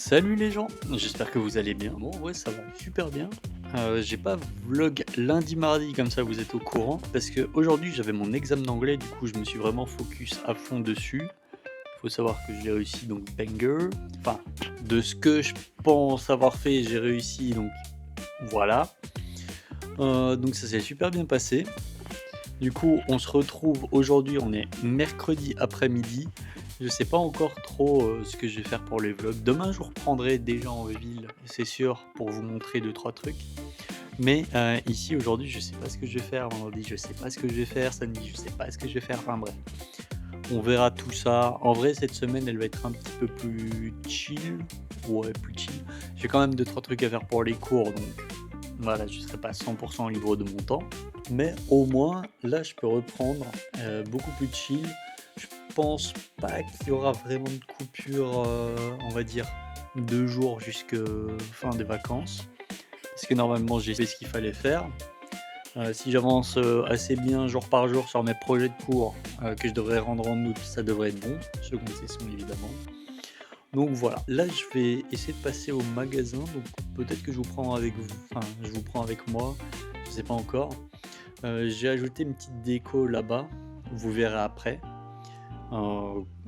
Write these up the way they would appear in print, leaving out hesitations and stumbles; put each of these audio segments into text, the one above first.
Salut les gens, j'espère que vous allez bien. Bon, ouais, ça va super bien. J'ai pas vlog lundi, mardi, comme ça vous êtes au courant, parce que aujourd'hui j'avais mon examen d'anglais, du coup je me suis vraiment focus à fond dessus. Faut savoir que j'ai réussi donc banger. Enfin, de ce que je pense avoir fait, j'ai réussi, donc voilà. Donc ça s'est super bien passé. Du coup, on se retrouve aujourd'hui, on est mercredi après-midi. Je sais pas encore trop ce que je vais faire pour les vlogs. Demain, je reprendrai déjà en ville, c'est sûr, pour vous montrer deux trois trucs. Mais ici, aujourd'hui, je sais pas ce que je vais faire. Vendredi, je sais pas ce que je vais faire. Samedi, je sais pas ce que je vais faire. Enfin bref, on verra tout ça. En vrai, cette semaine, elle va être un petit peu plus chill. Ouais, plus chill. J'ai quand même deux trois trucs à faire pour les cours, donc voilà, je serai pas 100% libre de mon temps. Mais au moins, là, je peux reprendre beaucoup plus chill. Je pense pas qu'il y aura vraiment de coupure, on va dire, 2 jours jusque fin des vacances. Parce que normalement, j'ai fait ce qu'il fallait faire. Si j'avance assez bien jour par jour sur mes projets de cours que je devrais rendre en août, ça devrait être bon. Seconde session, évidemment. Donc voilà, là je vais essayer de passer au magasin, donc peut-être que je vous prends avec vous, enfin je vous prends avec moi, je sais pas encore. J'ai ajouté une petite déco là-bas, vous verrez après.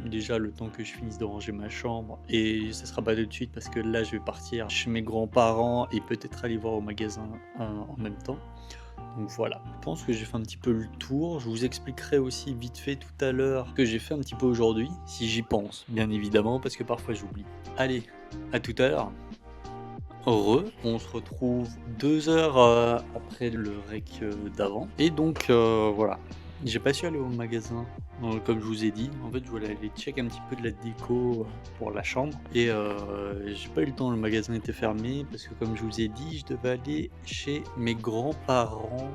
Déjà le temps que je finisse de ranger ma chambre, et ça sera pas tout de suite parce que là je vais partir chez mes grands-parents et peut-être aller voir au magasin en même temps. Donc voilà, je pense que j'ai fait un petit peu le tour. Je vous expliquerai aussi vite fait tout à l'heure ce que j'ai fait un petit peu aujourd'hui, si j'y pense, bien évidemment, parce que parfois j'oublie. Allez, à tout à l'heure. On se retrouve 2 heures après le rec d'avant. Et donc voilà, j'ai pas su aller au magasin, comme je vous ai dit. En fait, je voulais aller check un petit peu de la déco pour la chambre. Et j'ai pas eu le temps, le magasin était fermé. Parce que comme je vous ai dit, je devais aller chez mes grands-parents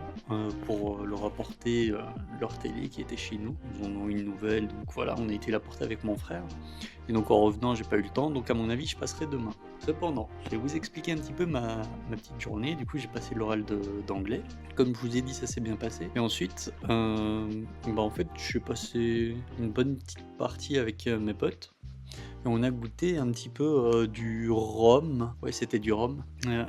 pour leur apporter leur télé qui était chez nous. Ils en ont une nouvelle, donc voilà, on a été la porter avec mon frère. Et donc en revenant, j'ai pas eu le temps, donc à mon avis, je passerai demain. Cependant, je vais vous expliquer un petit peu ma petite journée. Du coup, j'ai passé l'oral d'anglais. Comme je vous ai dit, ça s'est bien passé. Et ensuite, en fait, je suis passé une bonne petite partie avec mes potes. Et on a goûté un petit peu du rhum. Ouais, c'était du rhum.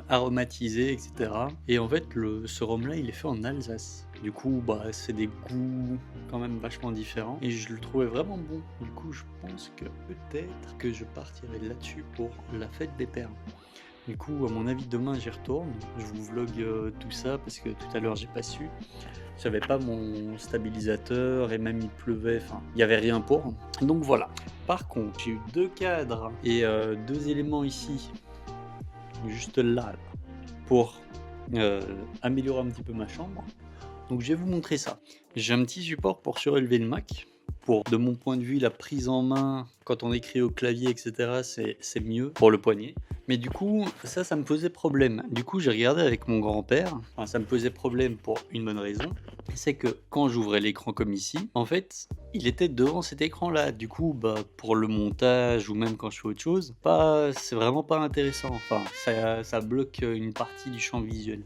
Aromatisé, etc. Et en fait, ce rhum-là, il est fait en Alsace. Du coup, c'est des goûts quand même vachement différents. Et je le trouvais vraiment bon. Du coup, je pense que peut-être que je partirai là-dessus pour la fête des pères. Du coup, à mon avis, demain, j'y retourne. Je vous vlog tout ça parce que tout à l'heure, j'ai pas su. J'avais pas mon stabilisateur et même il pleuvait, enfin, il y avait rien pour. Donc voilà. Par contre, j'ai eu 2 cadres et 2 éléments ici, juste là, pour améliorer un petit peu ma chambre. Donc je vais vous montrer ça. J'ai un petit support pour surélever le Mac. Pour, de mon point de vue, la prise en main, quand on écrit au clavier, etc., c'est mieux pour le poignet. Mais du coup, ça me posait problème. Du coup, j'ai regardé avec mon grand-père. Enfin, ça me posait problème pour une bonne raison. C'est que quand j'ouvrais l'écran comme ici, en fait, il était devant cet écran-là. Du coup, pour le montage ou même quand je fais autre chose, c'est vraiment pas intéressant. Enfin, ça bloque une partie du champ visuel.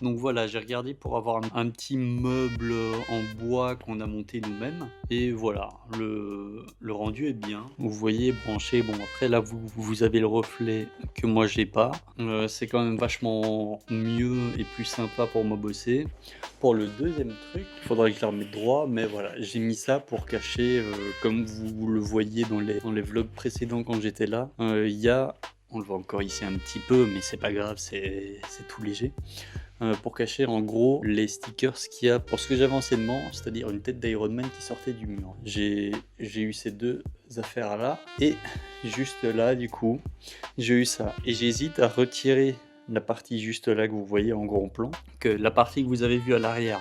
Donc voilà, j'ai regardé pour avoir un petit meuble en bois qu'on a monté nous-mêmes. Et voilà, le rendu est bien. Vous voyez, branché. Bon, après là, vous avez le reflet que moi j'ai pas. C'est quand même vachement mieux et plus sympa pour moi bosser. Pour le deuxième truc, il faudrait que je la remette droit, mais voilà, j'ai mis ça pour cacher, comme vous le voyez dans les vlogs précédents quand j'étais là, il y a, on le voit encore ici un petit peu, mais c'est pas grave, c'est tout léger, pour cacher en gros les stickers qu'il y a pour ce que j'avais anciennement, c'est-à-dire une tête d'Iron Man qui sortait du mur. J'ai eu ces deux affaires là, et juste là du coup, j'ai eu ça, et j'hésite à retirer la partie juste là que vous voyez en gros plan, que la partie que vous avez vue à l'arrière,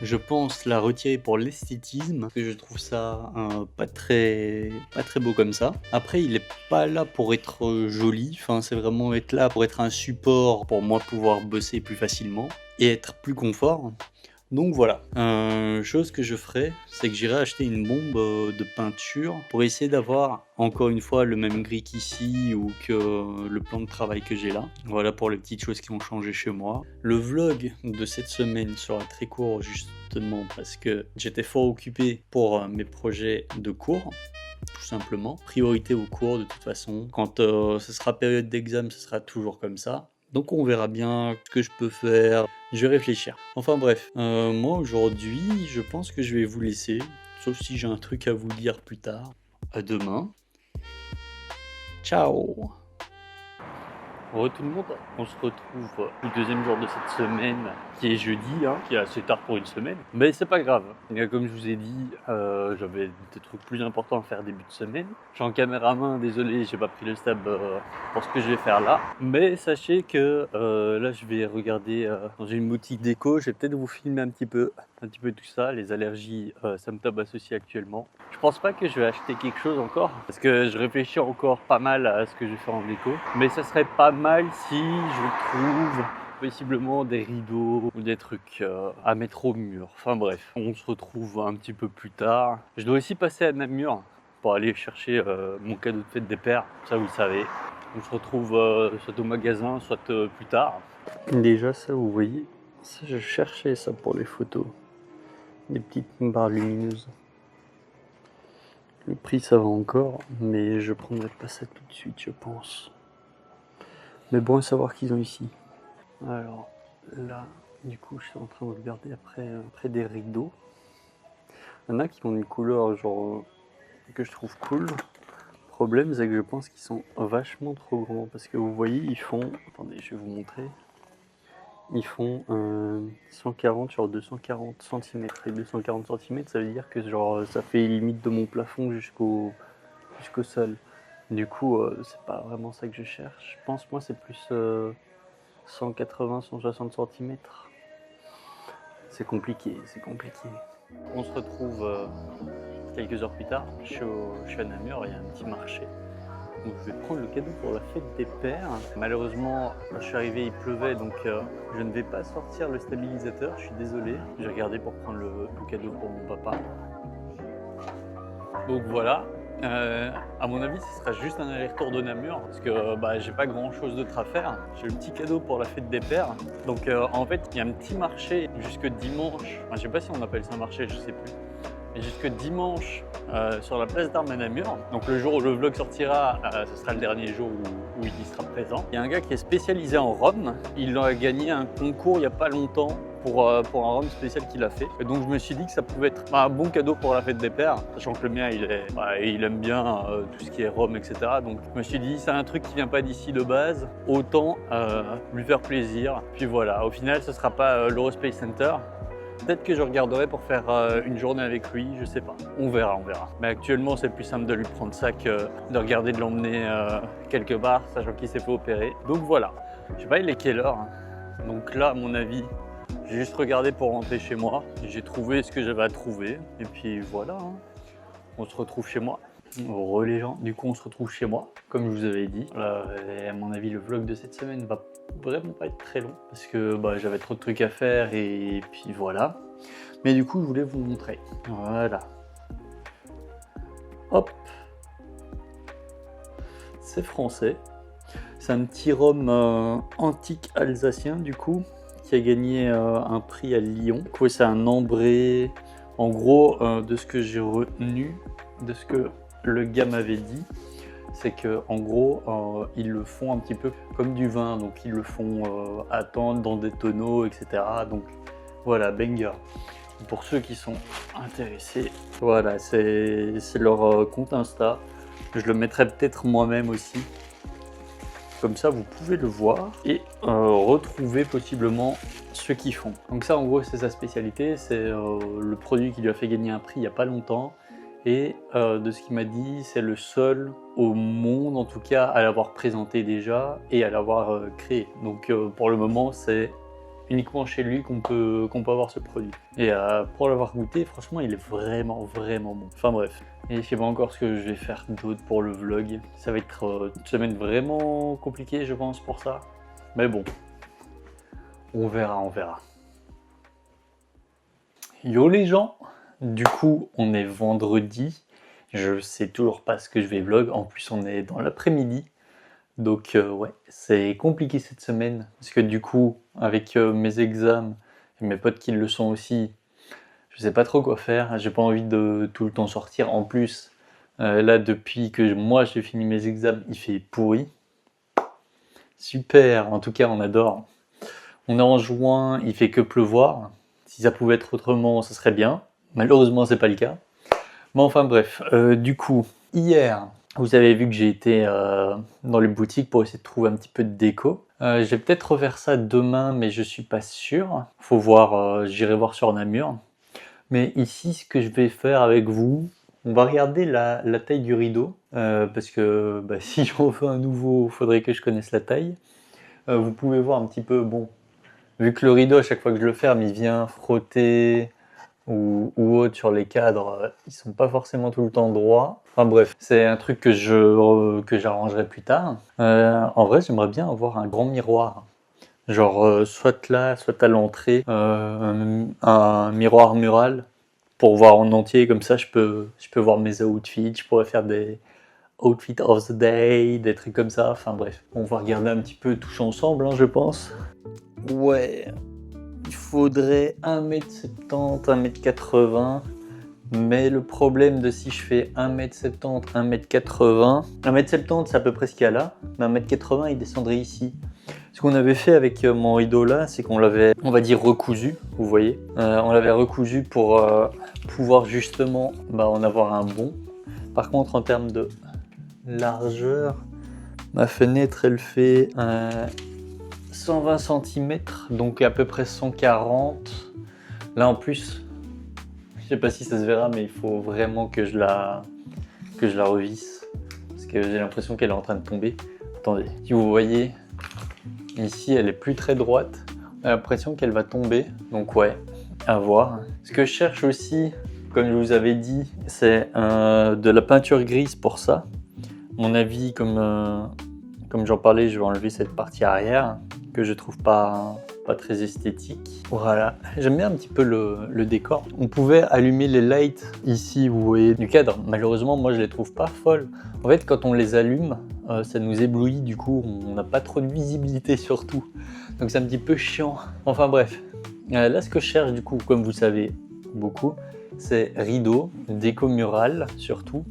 je pense la retirer pour l'esthétisme, parce que je trouve ça pas très beau comme ça. Après, il est pas là pour être joli, enfin c'est vraiment être là pour être un support pour moi pouvoir bosser plus facilement et être plus confort. Donc voilà, chose que je ferai, c'est que j'irai acheter une bombe de peinture pour essayer d'avoir encore une fois le même gris qu'ici ou que le plan de travail que j'ai là. Voilà pour les petites choses qui ont changé chez moi. Le vlog de cette semaine sera très court justement parce que j'étais fort occupé pour mes projets de cours. tout simplement. Priorité aux cours de toute façon. Quand ce sera période d'examen, ce sera toujours comme ça. Donc on verra bien ce que je peux faire. Je vais réfléchir. Enfin bref, moi aujourd'hui, je pense que je vais vous laisser. Sauf si j'ai un truc à vous dire plus tard. À demain. Ciao. Re tout le monde, on se retrouve le deuxième jour de cette semaine, qui est jeudi, qui est assez tard pour une semaine, mais c'est pas grave. Comme je vous ai dit, j'avais des trucs plus importants à faire début de semaine. Je suis en caméraman, désolé, j'ai pas pris le stab pour ce que je vais faire là. Mais sachez que là, je vais regarder dans une boutique déco, je vais peut-être vous filmer un petit peu tout ça. Les allergies, ça me tabasse aussi actuellement. Je pense pas que je vais acheter quelque chose encore, parce que je réfléchis encore pas mal à ce que je vais faire en déco. Mais ça serait pas mal si je trouve possiblement des rideaux ou des trucs à mettre au mur. Enfin bref, on se retrouve un petit peu plus tard. Je dois aussi passer à Namur pour aller chercher mon cadeau de fête des pères, ça vous le savez. On se retrouve soit au magasin, soit plus tard. Déjà ça vous voyez, ça je cherchais ça pour les photos. Des petites barres lumineuses. Le prix ça va encore, mais je prendrai pas ça tout de suite je pense. Mais bon à savoir qu'ils ont ici. Alors là, du coup je suis en train de regarder après des rideaux. Il y en a qui ont une couleur genre que je trouve cool. Le problème c'est que je pense qu'ils sont vachement trop grands parce que vous voyez ils font, attendez je vais vous montrer. Ils font 140 sur 240 cm. Et 240 cm, ça veut dire que genre ça fait limite de mon plafond jusqu'au sol. Du coup, c'est pas vraiment ça que je cherche. Je pense moi c'est plus 180, 160 cm. C'est compliqué, c'est compliqué. On se retrouve quelques heures plus tard. Je suis à Namur, il y a un petit marché. Donc je vais prendre le cadeau pour la fête des pères. Malheureusement, quand je suis arrivé, il pleuvait, donc je ne vais pas sortir le stabilisateur, je suis désolé. J'ai regardé pour prendre le cadeau pour mon papa. Donc voilà. À mon avis, ce sera juste un aller-retour de Namur, parce que j'ai pas grand-chose d'autre à faire. J'ai le petit cadeau pour la fête des pères. Donc en fait, il y a un petit marché jusque dimanche. Enfin, je sais pas si on appelle ça un marché, je sais plus. Et jusque dimanche sur la place d'Armes à Namur. Donc le jour où le vlog sortira, ce sera le dernier jour où il y sera présent. Il y a un gars qui est spécialisé en rhum. Il a gagné un concours il n'y a pas longtemps pour un rhum spécial qu'il a fait. Et donc je me suis dit que ça pouvait être un bon cadeau pour la fête des pères, sachant que le mien il aime bien tout ce qui est rhum, etc. Donc je me suis dit c'est un truc qui vient pas d'ici de base, autant lui faire plaisir. Puis voilà, au final ce sera pas l'Eurospace Center. Peut-être que je regarderai pour faire une journée avec lui, je sais pas. On verra, on verra. Mais actuellement, c'est plus simple de lui prendre ça que de regarder de l'emmener quelque part, sachant qu'il s'est fait opérer. Donc voilà. Je sais pas, il est quelle heure hein. Donc là, à mon avis, j'ai juste regardé pour rentrer chez moi. J'ai trouvé ce que j'avais à trouver. Et puis voilà, hein. On se retrouve chez moi. Re les gens, du coup on se retrouve chez moi, comme je vous avais dit. À mon avis le vlog de cette semaine va vraiment pas être très long, parce que j'avais trop de trucs à faire et puis voilà. Mais du coup je voulais vous montrer, voilà. Hop. C'est français. C'est un petit rhum antique alsacien du coup, qui a gagné un prix à Lyon. Du coup c'est un ambré, en gros de ce que j'ai retenu, de ce que le gars m'avait dit, c'est que en gros ils le font un petit peu comme du vin, donc ils le font attendre dans des tonneaux, etc. Donc voilà, banger. Pour ceux qui sont intéressés, voilà, c'est leur compte Insta. Je le mettrai peut-être moi-même aussi. Comme ça, vous pouvez le voir et retrouver possiblement ce qu'ils font. Donc ça, en gros, c'est sa spécialité. C'est le produit qui lui a fait gagner un prix il n'y a pas longtemps. Et de ce qu'il m'a dit, c'est le seul au monde, en tout cas, à l'avoir présenté déjà et à l'avoir créé. Donc pour le moment, c'est uniquement chez lui qu'on peut avoir ce produit. Et pour l'avoir goûté, franchement, il est vraiment, vraiment bon. Enfin bref. Et je sais pas encore ce que je vais faire d'autre pour le vlog. Ça va être une semaine vraiment compliquée, je pense, pour ça. Mais bon, on verra, on verra. Yo les gens! Du coup, on est vendredi. Je sais toujours pas ce que je vais vlog. En plus, on est dans l'après-midi. Donc ouais, c'est compliqué cette semaine. Parce que du coup, avec mes examens et mes potes qui le sont aussi, je sais pas trop quoi faire. J'ai pas envie de tout le temps sortir. En plus, Là, depuis que moi j'ai fini mes examens, il fait pourri. Super, en tout cas, on adore. On est en juin, il fait que pleuvoir. Si ça pouvait être autrement, ce serait bien. Malheureusement, c'est pas le cas. Mais enfin bref, du coup, hier, vous avez vu que j'ai été dans les boutiques pour essayer de trouver un petit peu de déco. Je vais peut-être refaire ça demain, mais je suis pas sûr. Faut voir, j'irai voir sur Namur. Mais ici, ce que je vais faire avec vous, on va regarder la taille du rideau, parce que bah, si j'en veux un nouveau, il faudrait que je connaisse la taille. Vous pouvez voir un petit peu, bon, vu que le rideau, à chaque fois que je le ferme, il vient frotter ou autre sur les cadres, ils sont pas forcément tout le temps droits. Enfin bref, c'est un truc que j'arrangerai plus tard. En vrai, j'aimerais bien avoir un grand miroir. Genre, soit là, soit à l'entrée, un miroir mural pour voir en entier, comme ça je peux voir mes outfits, je pourrais faire des outfits of the day, des trucs comme ça, enfin bref. On va regarder un petit peu tous ensemble, hein, je pense. Ouais, il faudrait 1m70, 1m80, mais le problème de si je fais 1m70, 1m80, 1m70 c'est à peu près ce qu'il y a là, mais 1m80 il descendrait ici. Ce qu'on avait fait avec mon rideau là, c'est qu'on l'avait, on va dire, recousu, vous voyez. On l'avait recousu pour pouvoir justement en avoir un bon. Par contre, en termes de largeur, ma fenêtre elle fait 120 cm, donc à peu près 140. Là en plus, je sais pas si ça se verra, mais il faut vraiment que je la revisse. Parce que j'ai l'impression qu'elle est en train de tomber. Attendez, si vous voyez, ici elle est plus très droite. On a l'impression qu'elle va tomber. Donc ouais, à voir. Ce que je cherche aussi, comme je vous avais dit, c'est de la peinture grise pour ça. Mon avis, comme j'en parlais, je vais enlever cette partie arrière que je trouve pas très esthétique. Voilà, j'aime bien un petit peu le décor. On pouvait allumer les lights ici, vous voyez, du cadre. Malheureusement, moi je les trouve pas folles. En fait, quand on les allume, ça nous éblouit, du coup on n'a pas trop de visibilité sur tout. Donc c'est un petit peu chiant. Enfin bref, là ce que je cherche du coup, comme vous savez beaucoup, c'est rideau, déco murale surtout.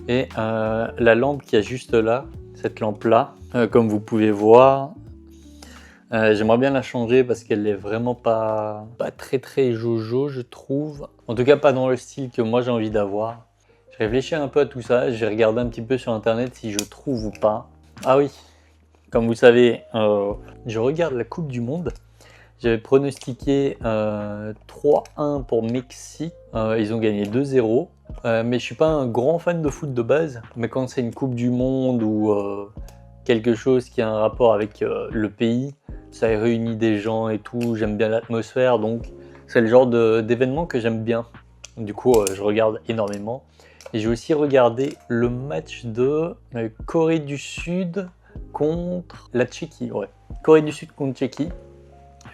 Et la lampe qui est juste là, cette lampe là, comme vous pouvez voir, j'aimerais bien la changer parce qu'elle est vraiment pas très jojo, je trouve. En tout cas pas dans le style que moi j'ai envie d'avoir. Je réfléchis un peu à tout ça, j'ai regardé un petit peu sur internet si je trouve ou pas. Ah oui, comme vous savez, je regarde la Coupe du Monde. J'avais pronostiqué 3-1 pour Mexique. Ils ont gagné 2-0. Mais je suis pas un grand fan de foot de base. Mais quand c'est une Coupe du Monde ou quelque chose qui a un rapport avec le pays, ça réunit des gens et tout. J'aime bien l'atmosphère, donc c'est le genre d'événement que j'aime bien. Du coup, je regarde énormément. Et j'ai aussi regardé le match de Corée du Sud contre la Tchéquie. Ouais. Corée du Sud contre Tchéquie.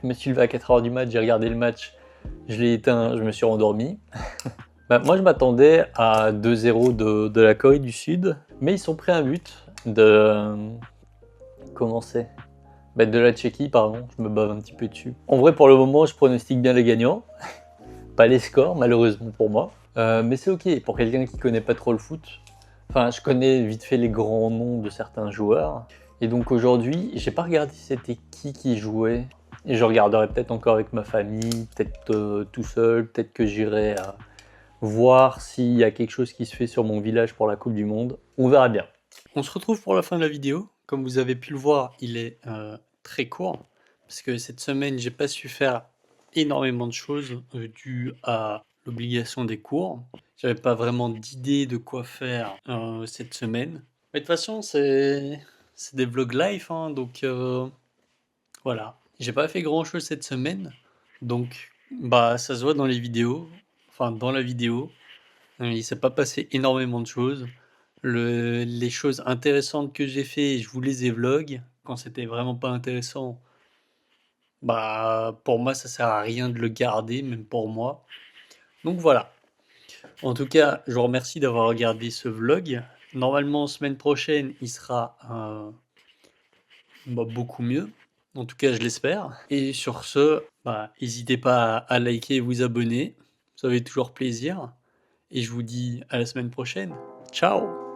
Je me suis levé à 4h du mat, j'ai regardé le match, je l'ai éteint, je me suis rendormi. Moi je m'attendais à 2-0 de la Corée du Sud, mais ils sont pris un but de... Comment c'est de la Tchéquie, pardon, je me bave un petit peu dessus. En vrai pour le moment je pronostique bien les gagnants, pas les scores malheureusement pour moi. Mais c'est ok, pour quelqu'un qui connaît pas trop le foot. Enfin je connais vite fait les grands noms de certains joueurs. Et donc aujourd'hui, j'ai pas regardé c'était qui jouait. Et je regarderai peut-être encore avec ma famille, peut-être tout seul, peut-être que j'irai voir s'il y a quelque chose qui se fait sur mon village pour la Coupe du Monde. On verra bien. On se retrouve pour la fin de la vidéo. Comme vous avez pu le voir, il est très court. Parce que cette semaine, j'ai pas su faire énormément de choses dû à l'obligation des cours. J'avais pas vraiment d'idée de quoi faire cette semaine. Mais de toute façon, c'est des vlogs live, hein, donc voilà. J'ai pas fait grand chose cette semaine, donc ça se voit dans les vidéos, enfin dans la vidéo. Il s'est pas passé énormément de choses. Les choses intéressantes que j'ai fait, je vous les ai vlog. Quand c'était vraiment pas intéressant, pour moi ça sert à rien de le garder, même pour moi. Donc voilà. En tout cas, je vous remercie d'avoir regardé ce vlog. Normalement, semaine prochaine, il sera beaucoup mieux. En tout cas, je l'espère. Et sur ce, n'hésitez pas à liker et vous abonner. Ça fait toujours plaisir. Et je vous dis à la semaine prochaine. Ciao!